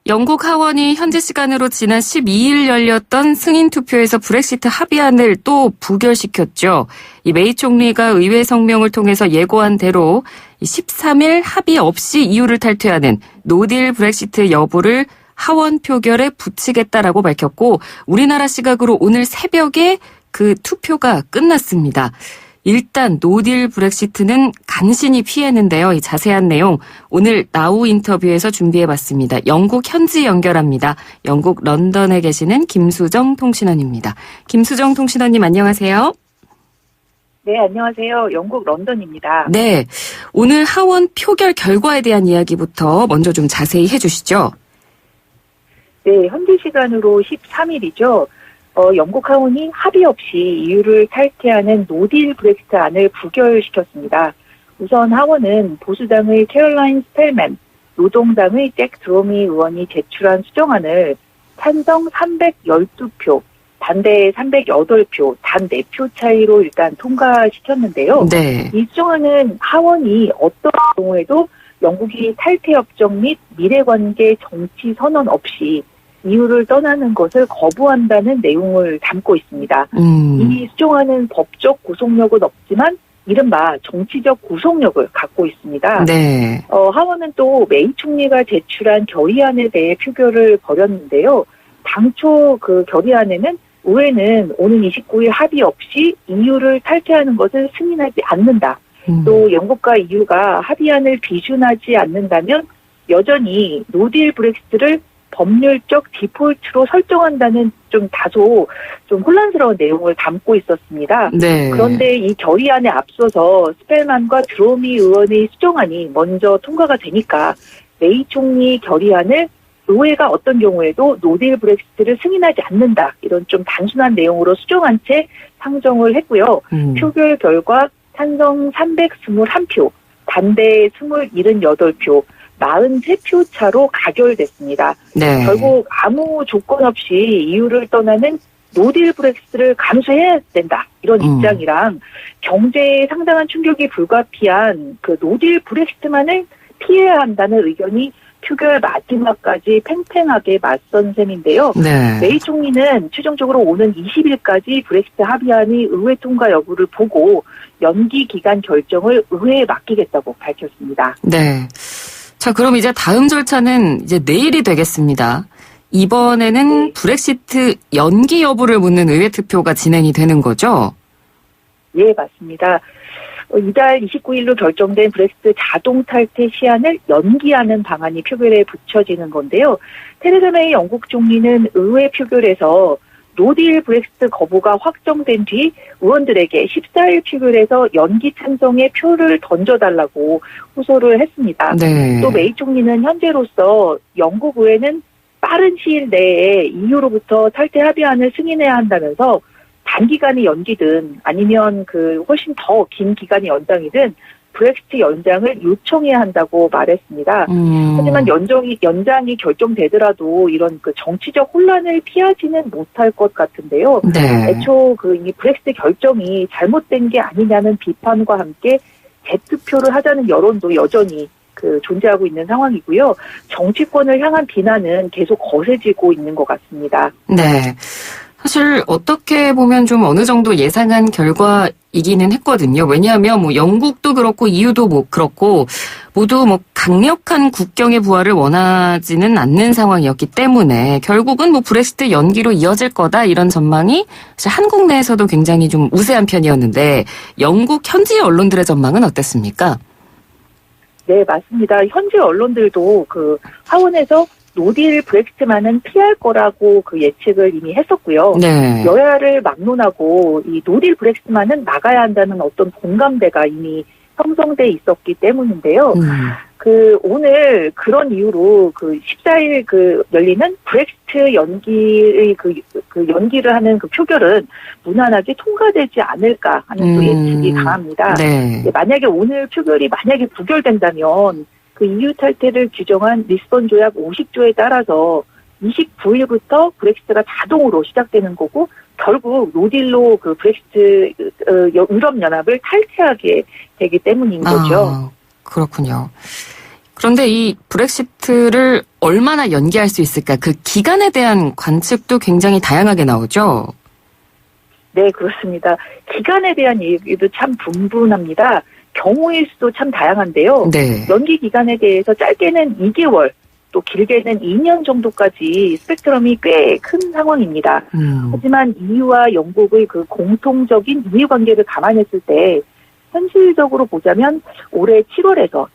영국 하원이 현지 시간으로 지난 12일 열렸던 승인 투표에서 브렉시트 합의안을 또 부결시켰죠. 이 메이 총리가 의회 성명을 통해서 예고한 대로 13일 합의 없이 EU를 탈퇴하는 노딜 브렉시트 여부를 하원 표결에 붙이겠다라고 밝혔고 우리나라 시각으로 오늘 새벽에 그 투표가 끝났습니다. 일단 노딜 브렉시트는 간신히 피했는데요. 이 자세한 내용 오늘 나우 인터뷰에서 준비해봤습니다. 영국 현지 연결합니다. 영국 런던에 계시는 김수정 통신원입니다. 김수정 통신원님 안녕하세요. 네, 안녕하세요. 영국 런던입니다. 네, 오늘 하원 표결 결과에 대한 이야기부터 먼저 좀 자세히 해주시죠. 네, 현지 시간으로 13일이죠. 영국 하원이 합의 없이 EU를 탈퇴하는 노딜 브렉시트 안을 부결시켰습니다. 우선 하원은 보수당의 캐롤라인 스펠맨, 노동당의 잭 드로미 의원이 제출한 수정안을 찬성 312표, 반대 308표, 단 4표 차이로 일단 통과시켰는데요. 네. 이 수정안은 하원이 어떤 경우에도 영국이 탈퇴협정 및 미래관계 정치 선언 없이 EU를 떠나는 것을 거부한다는 내용을 담고 있습니다. 이 수정안은 법적 구속력은 없지만 이른바 정치적 구속력을 갖고 있습니다. 네. 하원은 또 메이 총리가 제출한 결의안에 대해 표결을 벌였는데요. 당초 그 결의안에는 의회는 오는 29일 합의 없이 EU를 탈퇴하는 것을 승인하지 않는다. 또 영국과 EU가 합의안을 비준하지 않는다면 여전히 노딜 브렉시트를 법률적 디폴트로 설정한다는 좀 다소 좀 혼란스러운 내용을 담고 있었습니다. 네. 그런데 이 결의안에 앞서서 스펠만과 드로미 의원의 수정안이 먼저 통과가 되니까 메이 총리 결의안을 의회가 어떤 경우에도 노딜 브렉시트를 승인하지 않는다. 이런 좀 단순한 내용으로 수정한 채 상정을 했고요. 표결 결과 찬성 321표, 반대 78표, 43표 차로 가결됐습니다. 네. 결국 아무 조건 없이 EU를 떠나는 노딜 브렉시트를 감수해야 된다. 이런 입장이랑 경제에 상당한 충격이 불가피한 그 노딜 브렉시트만을 피해야 한다는 의견이 표결 마지막까지 팽팽하게 맞선 셈인데요. 네. 메이 총리는 최종적으로 오는 20일까지 브렉시트 합의안의 의회 통과 여부를 보고 연기 기간 결정을 의회에 맡기겠다고 밝혔습니다. 네. 자, 그럼 이제 다음 절차는 이제 내일이 되겠습니다. 이번에는 브렉시트 연기 여부를 묻는 의회 투표가 진행이 되는 거죠? 예, 맞습니다. 이달 29일로 결정된 브렉시트 자동 탈퇴 시한을 연기하는 방안이 표결에 붙여지는 건데요. 테레사 메이 영국 총리는 의회 표결에서 노딜 브렉시트 거부가 확정된 뒤 의원들에게 14일 표결에서 연기 찬성의 표를 던져달라고 호소를 했습니다. 네. 또 메이 총리는 현재로서 영국 의회는 빠른 시일 내에 EU로부터 탈퇴 합의안을 승인해야 한다면서 단기간의 연기든 아니면 그 훨씬 더 긴 기간의 연장이든 브렉시트 연장을 요청해야 한다고 말했습니다. 하지만 연장이 결정되더라도 이런 그 정치적 혼란을 피하지는 못할 것 같은데요. 네. 애초 이 브렉시트 결정이 잘못된 게 아니냐는 비판과 함께 재투표를 하자는 여론도 여전히 존재하고 있는 상황이고요. 정치권을 향한 비난은 계속 거세지고 있는 것 같습니다. 네. 사실 어떻게 보면 좀 어느 정도 예상한 결과이기는 했거든요. 왜냐하면 뭐 영국도 그렇고 EU도 뭐 그렇고 모두 뭐 강력한 국경의 부활을 원하지는 않는 상황이었기 때문에 결국은 뭐 브렉시트 연기로 이어질 거다 이런 전망이 사실 한국 내에서도 굉장히 좀 우세한 편이었는데 영국 현지 언론들의 전망은 어땠습니까? 네, 맞습니다. 현지 언론들도 하원에서 노딜 브렉시트만은 피할 거라고 예측을 이미 했었고요. 네. 여야를 막론하고 이 노딜 브렉시트만은 막아야 한다는 어떤 공감대가 이미 형성돼 있었기 때문인데요. 오늘 그런 이유로 14일 열리는 브렉시트 연기의 연기를 하는 표결은 무난하게 통과되지 않을까 하는 또 예측이 강합니다. 네. 만약에 오늘 표결이 부결된다면 EU 탈퇴를 규정한 리스본 조약 50조에 따라서 29일부터 브렉시트가 자동으로 시작되는 거고 결국 노딜로 브렉시트 유럽연합을 탈퇴하게 되기 때문인 거죠. 그렇군요. 그런데 이 브렉시트를 얼마나 연기할 수 있을까? 그 기간에 대한 관측도 굉장히 다양하게 나오죠? 네, 그렇습니다. 기간에 대한 얘기도 참 분분합니다. 경우의 수도 참 다양한데요. 네. 연기 기간에 대해서 짧게는 2개월, 또 길게는 2년 정도까지 스펙트럼이 꽤 큰 상황입니다. 하지만 EU와 영국의 그 공통적인 이해관계를 감안했을 때 현실적으로 보자면 올해 7월에서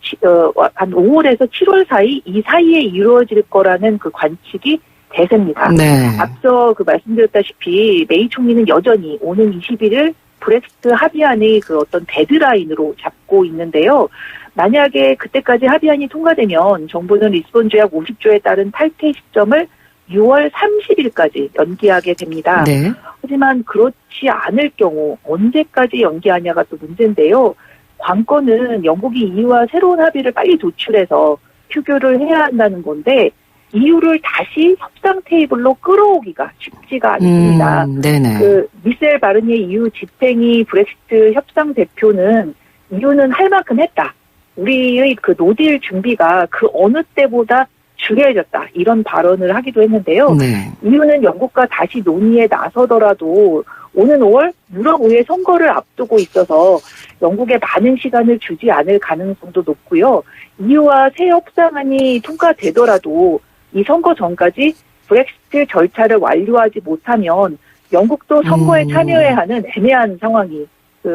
한 5월에서 7월 사이 이 사이에 이루어질 거라는 그 관측이 대세입니다. 네. 앞서 그 말씀드렸다시피 메이 총리는 여전히 오는 21일 브렉시트 합의안의 그 어떤 데드라인으로 잡고 있는데요. 만약에 그때까지 합의안이 통과되면 정부는 리스본 조약 50조에 따른 탈퇴 시점을 6월 30일까지 연기하게 됩니다. 네. 하지만 그렇지 않을 경우 언제까지 연기하냐가 또 문제인데요. 관건은 영국이 EU와 새로운 합의를 빨리 도출해서 표결을 해야 한다는 건데 EU를 다시 협상 테이블로 끌어오기가 쉽지가 않습니다. 네네. 그 미셀 바르니에 EU 집행위 브렉시트 협상 대표는 EU는 할 만큼 했다. 우리의 그 노딜 준비가 그 어느 때보다 중요해졌다. 이런 발언을 하기도 했는데요. 네. EU는 영국과 다시 논의에 나서더라도 오는 5월 유럽 의회 선거를 앞두고 있어서 영국에 많은 시간을 주지 않을 가능성도 높고요. EU와 새 협상안이 통과되더라도 이 선거 전까지 브렉시트 절차를 완료하지 못하면 영국도 선거에 참여해야 하는 애매한 상황이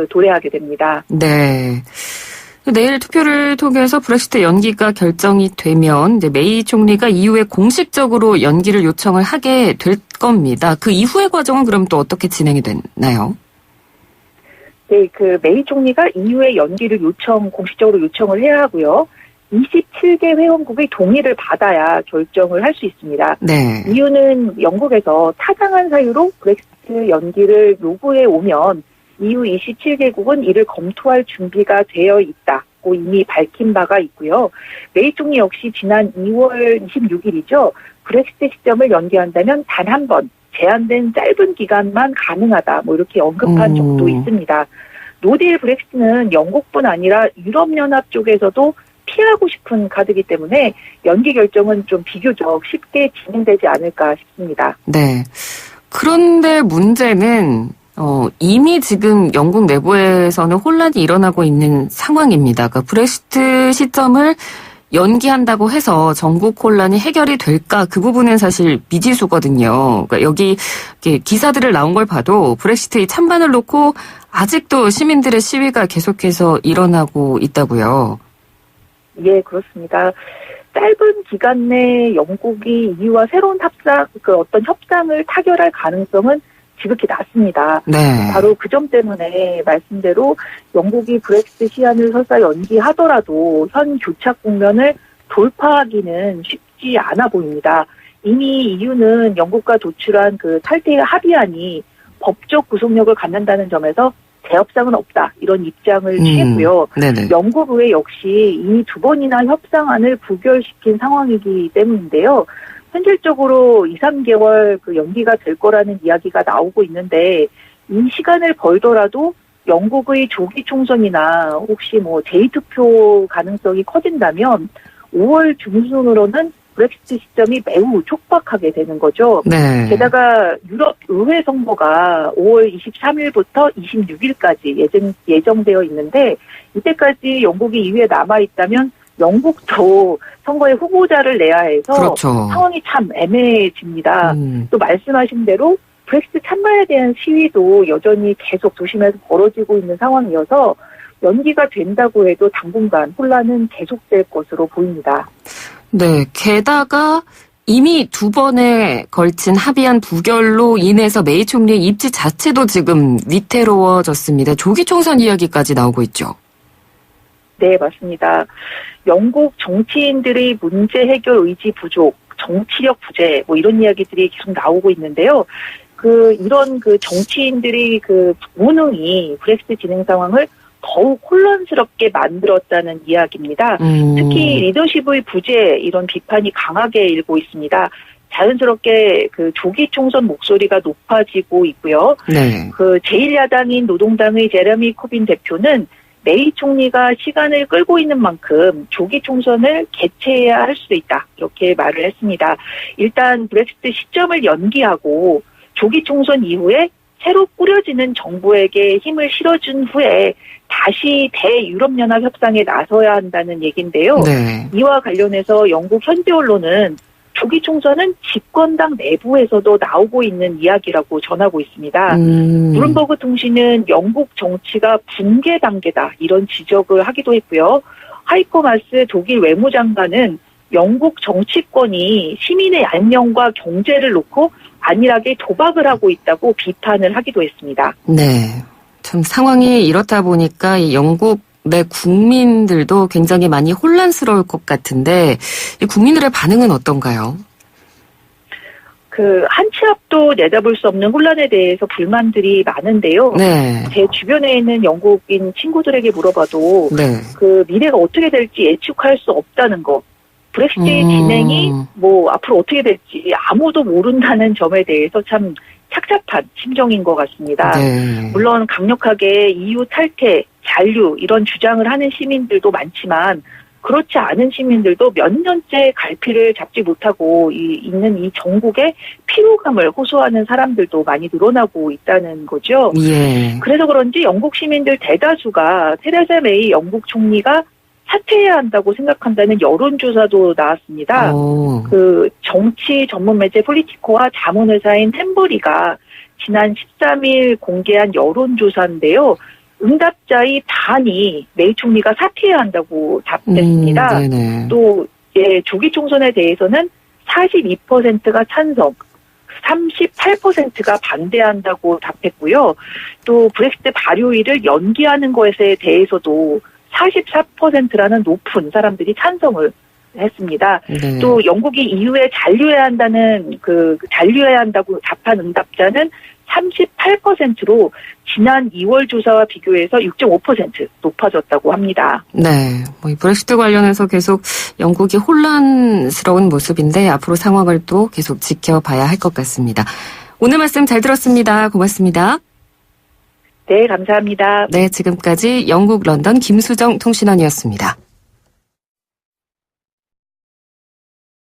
도래하게 됩니다. 네. 내일 투표를 통해서 브렉시트 연기가 결정이 되면 이제 메이 총리가 EU에 공식적으로 연기를 요청을 하게 될 겁니다. 그 이후의 과정은 그럼 또 어떻게 진행이 됐나요? 네, 그 메이 총리가 EU의 연기를 공식적으로 요청을 해야 하고요. 27개 회원국의 동의를 받아야 결정을 할 수 있습니다. 네. EU는 영국에서 타당한 사유로 브렉시트 연기를 요구해 오면 EU 27개국은 이를 검토할 준비가 되어 있다고 이미 밝힌 바가 있고요. 메이 총리 역시 지난 2월 26일이죠. 브렉시트 시점을 연기한다면 단 한 번 제한된 짧은 기간만 가능하다. 이렇게 언급한 적도 있습니다. 노딜 브렉시트는 영국뿐 아니라 유럽연합 쪽에서도 피하고 싶은 카드이기 때문에 연기 결정은 좀 비교적 쉽게 진행되지 않을까 싶습니다. 네. 그런데 문제는 이미 지금 영국 내부에서는 혼란이 일어나고 있는 상황입니다. 그러니까 브렉시트 시점을 연기한다고 해서 전국 혼란이 해결이 될까? 그 부분은 사실 미지수거든요. 그러니까 여기 기사들을 나온 걸 봐도 브렉시트의 찬반을 놓고 아직도 시민들의 시위가 계속해서 일어나고 있다고요. 예, 그렇습니다. 짧은 기간 내 영국이 EU와 새로운 협상을 타결할 가능성은 지극히 낮습니다. 네. 바로 그 점 때문에 말씀대로 영국이 브렉시트 시한을 설사 연기하더라도 현 교착 국면을 돌파하기는 쉽지 않아 보입니다. 이미 EU는 영국과 도출한 그 탈퇴 합의안이 법적 구속력을 갖는다는 점에서 재협상은 없다. 이런 입장을 취했고요. 네네. 영국 의회 역시 이미 2번이나 협상안을 부결시킨 상황이기 때문인데요. 현실적으로 2, 3개월 그 연기가 될 거라는 이야기가 나오고 있는데 이 시간을 벌더라도 영국의 조기 총선이나 혹시 재투표 가능성이 커진다면 5월 중순으로는 브렉시트 시점이 매우 촉박하게 되는 거죠. 네. 게다가 유럽 의회 선거가 5월 23일부터 26일까지 예정되어 있는데 이때까지 영국이 EU에 남아있다면 영국도 선거에 후보자를 내야 해서 그렇죠. 상황이 참 애매해집니다. 또 말씀하신 대로 브렉시트 찬반에 대한 시위도 여전히 계속 도심에서 벌어지고 있는 상황이어서 연기가 된다고 해도 당분간 혼란은 계속될 것으로 보입니다. 네, 게다가 이미 2번에 걸친 합의안 부결로 인해서 메이 총리의 입지 자체도 지금 위태로워졌습니다. 조기 총선 이야기까지 나오고 있죠. 네, 맞습니다. 영국 정치인들의 문제 해결 의지 부족, 정치력 부재, 이런 이야기들이 계속 나오고 있는데요. 이런 정치인들의 무능이 브렉시트 진행 상황을 더욱 혼란스럽게 만들었다는 이야기입니다. 특히 리더십의 부재 이런 비판이 강하게 일고 있습니다. 자연스럽게 조기 총선 목소리가 높아지고 있고요. 네. 제1야당인 노동당의 제레미 코빈 대표는 메이 총리가 시간을 끌고 있는 만큼 조기 총선을 개최해야 할 수도 있다. 이렇게 말을 했습니다. 일단 브렉시트 시점을 연기하고 조기 총선 이후에 새로 꾸려지는 정부에게 힘을 실어준 후에 다시 대유럽연합 협상에 나서야 한다는 얘기인데요. 네. 이와 관련해서 영국 현지 언론은 조기 총선은 집권당 내부에서도 나오고 있는 이야기라고 전하고 있습니다. 블룸버그 통신은 영국 정치가 붕괴 단계다 이런 지적을 하기도 했고요. 하이코 마스 독일 외무장관은 영국 정치권이 시민의 안녕과 경제를 놓고 안일하게 도박을 하고 있다고 비판을 하기도 했습니다. 네. 참 상황이 이렇다 보니까 이 영국 내 국민들도 굉장히 많이 혼란스러울 것 같은데 이 국민들의 반응은 어떤가요? 한 치 앞도 내다볼 수 없는 혼란에 대해서 불만들이 많은데요. 네. 제 주변에 있는 영국인 친구들에게 물어봐도 네. 미래가 어떻게 될지 예측할 수 없다는 거. 브렉시트의 진행이 앞으로 어떻게 될지 아무도 모른다는 점에 대해서 참 착잡한 심정인 것 같습니다. 네. 물론 강력하게 EU 탈퇴, 잔류 이런 주장을 하는 시민들도 많지만 그렇지 않은 시민들도 몇 년째 갈피를 잡지 못하고 있는 이 정국의 피로감을 호소하는 사람들도 많이 늘어나고 있다는 거죠. 예. 그래서 그런지 영국 시민들 대다수가 테레사 메이 영국 총리가 사퇴해야 한다고 생각한다는 여론조사도 나왔습니다. 정치 전문 매체 폴리티코와 자문회사인 템버리가 지난 13일 공개한 여론조사인데요. 응답자의 반이 메이 총리가 사퇴해야 한다고 답했습니다. 또 조기 총선에 대해서는 42%가 찬성, 38%가 반대한다고 답했고요. 또 브렉시트 발효일을 연기하는 것에 대해서도 44%라는 높은 사람들이 찬성을 했습니다. 네. 또 영국이 EU에 잔류해야 한다고 답한 응답자는 38%로 지난 2월 조사와 비교해서 6.5% 높아졌다고 합니다. 네. 이 브렉시트 관련해서 계속 영국이 혼란스러운 모습인데 앞으로 상황을 또 계속 지켜봐야 할 것 같습니다. 오늘 말씀 잘 들었습니다. 고맙습니다. 네, 감사합니다. 네, 지금까지 영국 런던 김수정 통신원이었습니다.